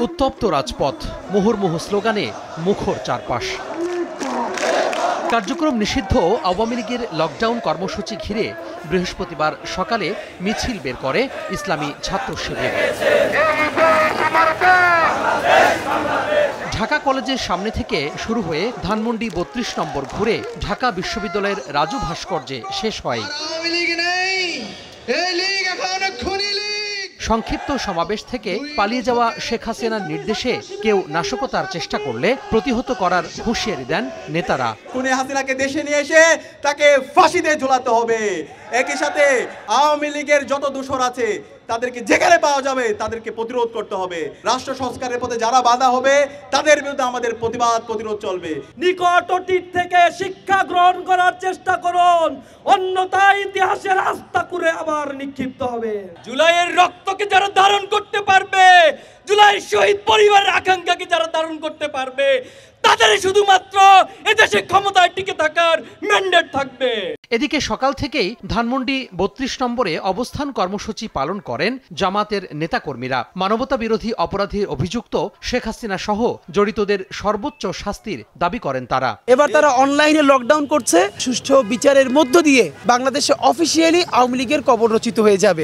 উত্তপ্ত রাজপথ, মুহুর্মুহু স্লোগানে মুখর চারপাশ। কার্যক্রম নিষিদ্ধ আওয়ামী লীগের লকডাউন কর্মসূচি ঘিরে বৃহস্পতিবার সকালে মিছিল বের করে ইসলামী ছাত্র শিবির। ঢাকা কলেজের সামনে থেকে শুরু হয়ে ধানমন্ডি ৩২ নম্বর ঘুরে ঢাকা বিশ্ববিদ্যালয়ের রাজু ভাস্কর্যে শেষ হয়। সংক্ষিপ্ত সমাবেশ থেকে পালিয়ে যাওয়া শেখ হাসিনার নির্দেশে কেউ নাশকতার চেষ্টা করলে প্রতিহত করার হুঁশিয়ারি দেন নেতারা। খুনি হাসিনাকে দেশে নিয়ে এসে তাকে ফাঁসিতে ঝুলাতে হবে। একই সাথে আওয়ামী লীগের যত দোষর আছে তাদেরকে যেখানে পাওয়া যাবে তাদেরকে প্রতিরোধ করতে হবে। রাষ্ট্র সংস্কারের পথে যারা বাধা হবে তাদের বিরুদ্ধে আমাদের প্রতিরোধ চলবে। নিকট অতীত থেকে শিক্ষা গ্রহণ করার চেষ্টা করুন, অন্যথায় ইতিহাসের আস্থা করে আবার নিক্ষিপ্ত হবে। জুলাইয়ের রক্তকে যারা ধারণ করতে পারবে, জুলাই শহীদ পরিবারের আকাঙ্ক্ষাকে যারা ধারণ করতে পারবে, তাদের শুধুমাত্র এদেশে ক্ষমতায় টিকে থাকার ম্যান্ডেট থাকবে। এদিকে সকাল থেকেই ধানমন্ডি ৩২ নম্বরে অবস্থান কর্মসূচি পালন করেন জামাতের নেতাকর্মীরা। মানবতা বিরোধী অপরাধে অভিযুক্ত শেখ হাসিনা সহ জড়িতদের সর্বোচ্চ শাস্তির দাবি করেন তারা। এবার তারা অনলাইনে লকডাউন করছে। সুষ্ঠু বিচারের মধ্য দিয়ে বাংলাদেশে অফিসিয়ালি আওয়ামী লীগের কবর রচিত হয়ে যাবে।